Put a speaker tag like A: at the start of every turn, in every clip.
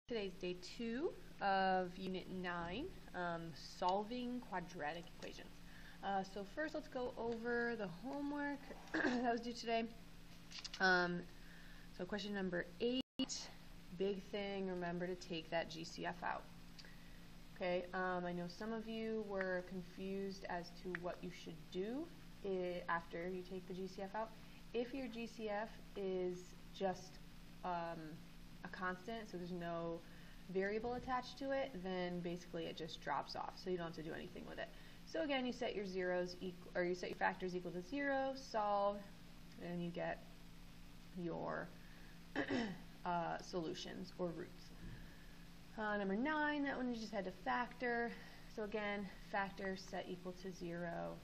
A: Today's day 2 of Unit 9, solving quadratic equations. So first let's go over the homework that was due today. So question number 8, big thing, remember to take that GCF out. Okay, I know some of you were confused as to what you should do after you take the GCF out. If your GCF is just a constant, so there's no variable attached to it, then basically it just drops off, so you don't have to do anything with it. So again, you set your you set your factors equal to 0, solve, and you get your solutions or roots. Number 9, that one you just had to factor. So again, factor set equal to 0,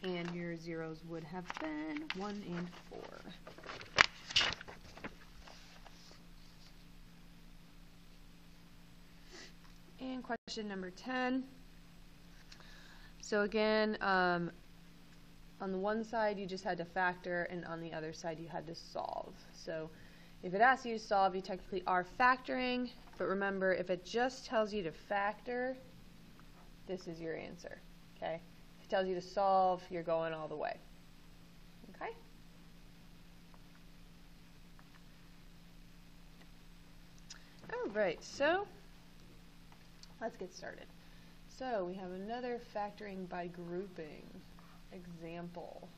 A: and your zeros would have been 1 and 4. And question number 10. So again, on the one side you just had to factor, and on the other side you had to solve. So if it asks you to solve, you technically are factoring, but remember, if it just tells you to factor, this is your answer. Okay? If it tells you to solve, you're going all the way. Okay? Alright, so let's get started. So we have another factoring by grouping example.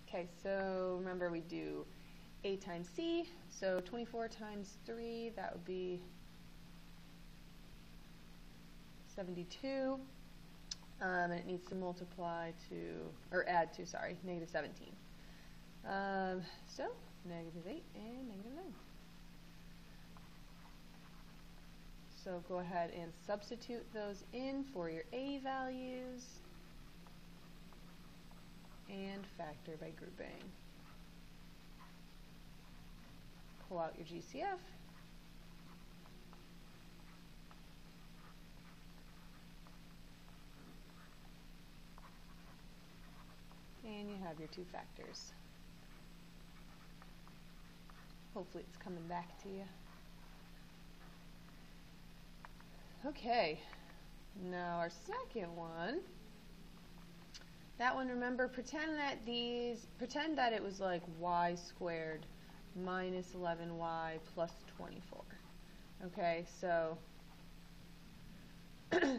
A: Okay, so remember we do A times C, so 24 times 3, that would be 72, and it needs to multiply to, or add to, sorry, negative 17. So negative 8 and negative 9. So go ahead and substitute those in for your A values and factor by grouping. Pull out your GCF. And you have your two factors. Hopefully it's coming back to you. Okay, now our second one, that one, remember, pretend that it was like y squared minus 11y plus 24. Okay, so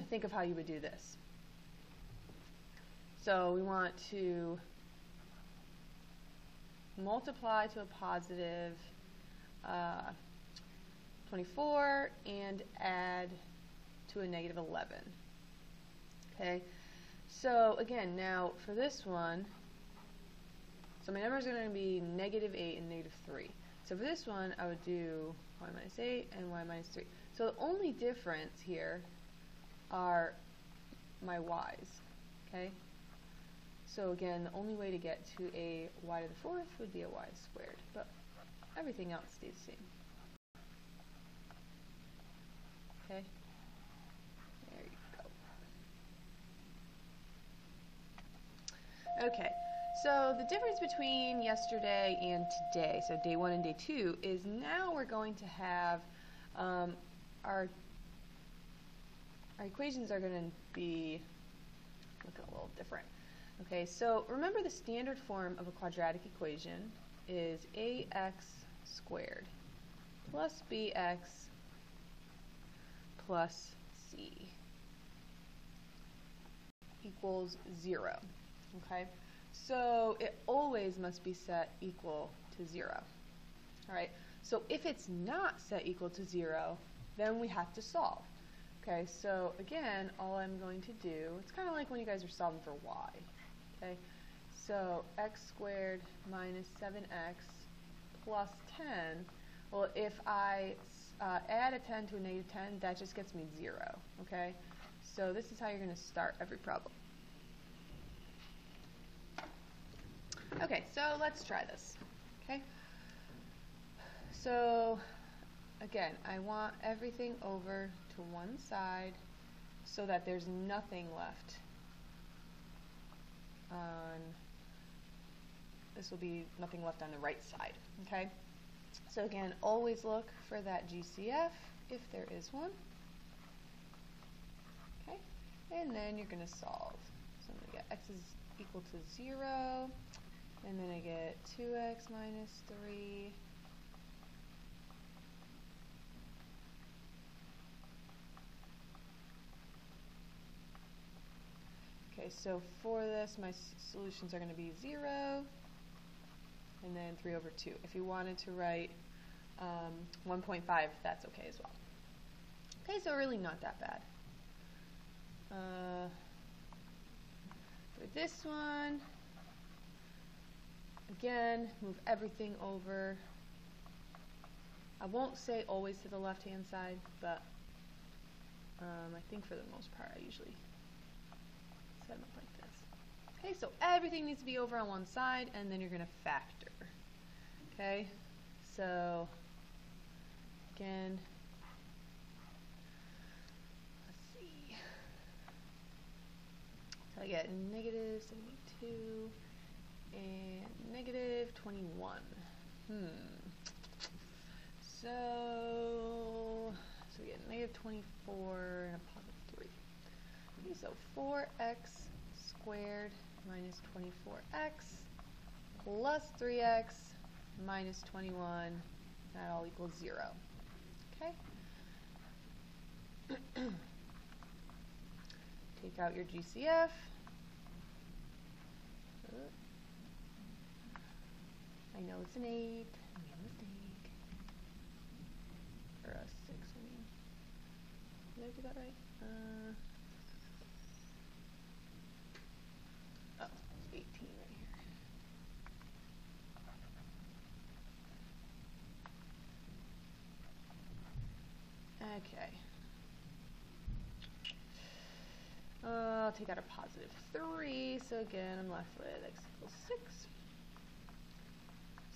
A: think of how you would do this. So we want to multiply to a positive 24 and add to a negative 11. Okay, so again, now for this one, so my numbers are going to be negative 8 and negative 3. So for this one, I would do y minus 8 and y minus 3. So the only difference here are my y's. Okay, so again, the only way to get to a y to the 4th would be a y squared, but everything else stays the same. Okay. There you go. Okay, so the difference between yesterday and today, so day 1 and day 2, is now we're going to have our equations are going to be looking a little different. Okay, so remember the standard form of a quadratic equation is ax squared plus bx plus c equals 0. Okay, so it always must be set equal to 0. Alright, so if it's not set equal to 0, then we have to solve. Okay, so again, all I'm going to do, it's kind of like when you guys are solving for y. Okay, so x squared minus 7x plus 10, well, if I add a 10 to a negative 10, that just gets me 0. Okay, so this is how you're going to start every problem. Okay, so let's try this. Okay, so again, I want everything over to one side so that there's nothing left on, this will be nothing left on the right side. Okay, So again, always look for that GCF if there is one. Okay, and then you're going to solve. So I'm going to get x is equal to 0, and then I get 2x minus 3. Okay, so for this, my solutions are going to be 0, and then 3 over 2. If you wanted to write 1.5, that's okay as well. Okay, so really not that bad. For this one, again, move everything over. I won't say always to the left-hand side, but I think for the most part I usually set them up like this. Okay, so everything needs to be over on one side, and then you're going to factor. Okay, so again, let's see. So I get negative 72 and negative 21. So we get negative 24 and a positive 3. Okay, so 4x squared minus 24x plus 3x minus 21, that all equals 0. Okay? Take out your GCF. I know it's an 8. I made a mistake. Or a 6, I mean. Did I do that right? Oh, it's 18 right here. Okay. I'll take out a positive 3, so again I'm left with x equals 6.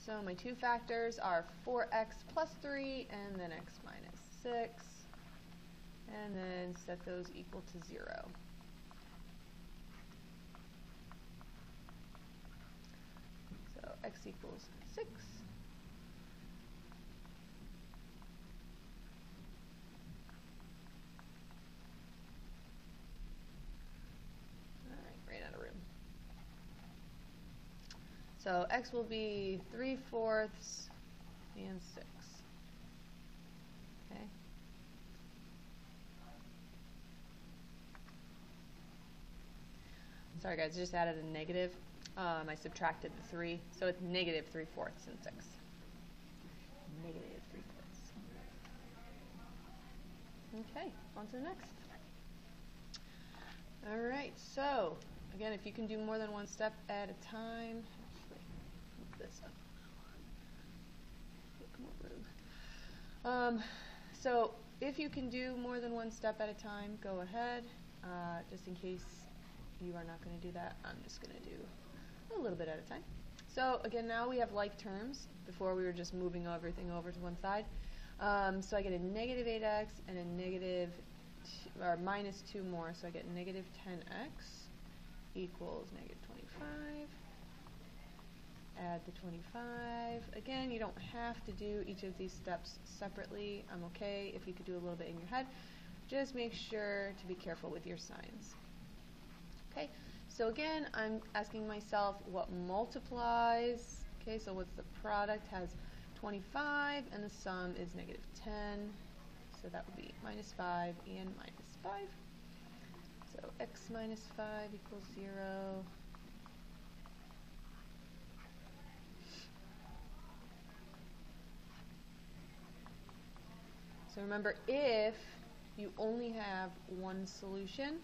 A: So my two factors are 4x plus 3 and then x minus 6. And then set those equal to 0. So x equals 6. Alright, ran out of room. So x will be 3/4 and 6. Okay. Sorry guys, I just added a negative. I subtracted the 3, so it's negative 3/4 and 6. Negative 3/4. Okay, on to the next. Alright, so again, if you can do more than one step at a time, actually, move this up. More room. So if you can do more than one step at a time, go ahead. Just in case you are not going to do that, I'm just going to do a little bit at a time. So again, now we have like terms. Before we were just moving everything over to one side. So I get a negative 8x and a negative or minus 2 more, so I get negative 10x equals negative 25. Add the 25. Again, you don't have to do each of these steps separately. I'm okay if you could do a little bit in your head. Just make sure to be careful with your signs. Okay, so again, I'm asking myself what multiplies. Okay, so what's the product? Has 25, and the sum is negative 10. So that would be minus 5 and minus 5. So x minus 5 equals 0. So remember, if you only have one solution,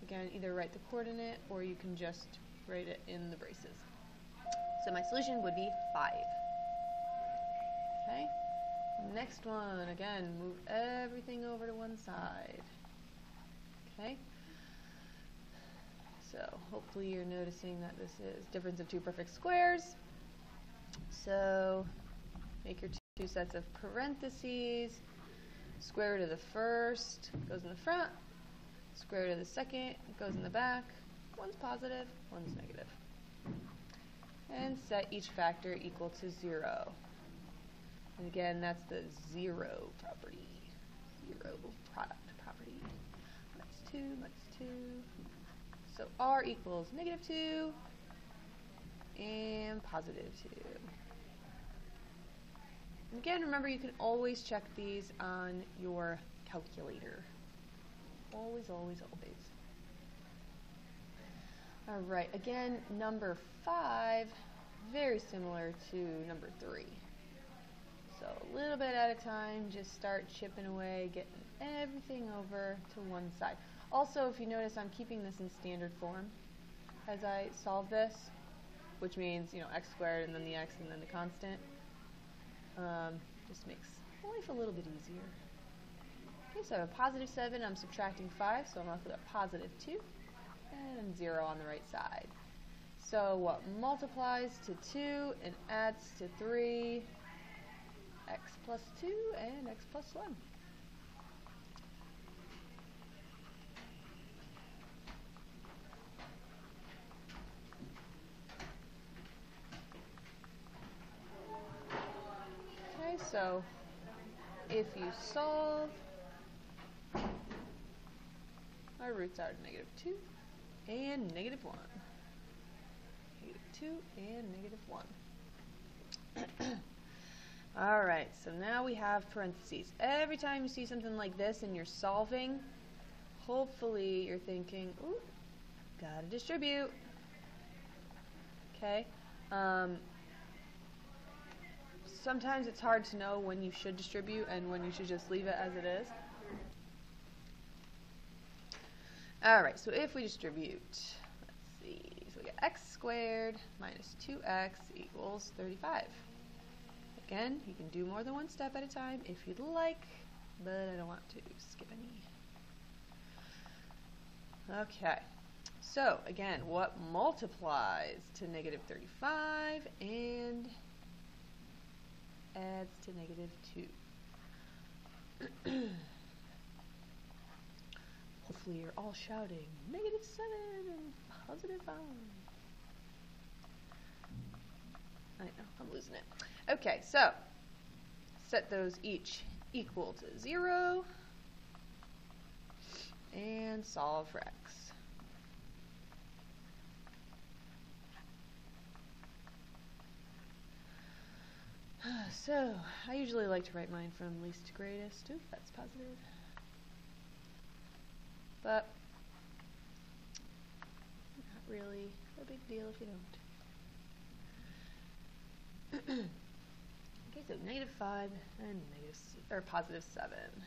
A: again, either write the coordinate or you can just write it in the braces. So my solution would be 5. Okay. Next one, again, move everything over to one side. Okay. So hopefully you're noticing that this is difference of two perfect squares. So make your two sets of parentheses. Square root of the first goes in the front. Square root of the second goes in the back. One's positive, one's negative. And set each factor equal to 0. again, that's the zero property. Zero product property. Minus 2. So r equals -2 and +2. And again, remember you can always check these on your calculator. Always, always, always. All right, again, number 5, very similar to number 3. So a little bit at a time, just start chipping away, getting everything over to one side. Also, if you notice, I'm keeping this in standard form as I solve this, which means, you know, x squared and then the x and then the constant. Just makes life a little bit easier. Okay, so I have a +7, I'm subtracting 5, so I'm left with a +2, and 0 on the right side. So what multiplies to 2 and adds to 3? X plus 2 and x plus 1. Okay, so if you solve, our roots are -2 and -1. -2 and -1. Alright, so now we have parentheses. Every time you see something like this and you're solving, hopefully you're thinking, ooh, gotta distribute. Okay? Sometimes it's hard to know when you should distribute and when you should just leave it as it is. Alright, so if we distribute, let's see, so we get x squared minus 2x equals 35. Again, you can do more than one step at a time if you'd like, but I don't want to skip any. Okay, so again, what multiplies to -35 and adds to -2? Hopefully you're all shouting, -7 and +5. I know, I'm losing it. Okay, so set those each equal to 0 and solve for x. So I usually like to write mine from least to greatest. Ooh, that's positive. But not really a big deal if you don't. Okay, so -5 and +7.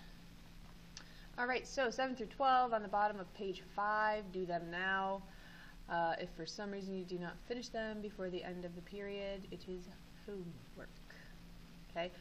A: Alright, so 7 through 12 on the bottom of page 5, do them now. If for some reason you do not finish them before the end of the period, it is homework. Okay,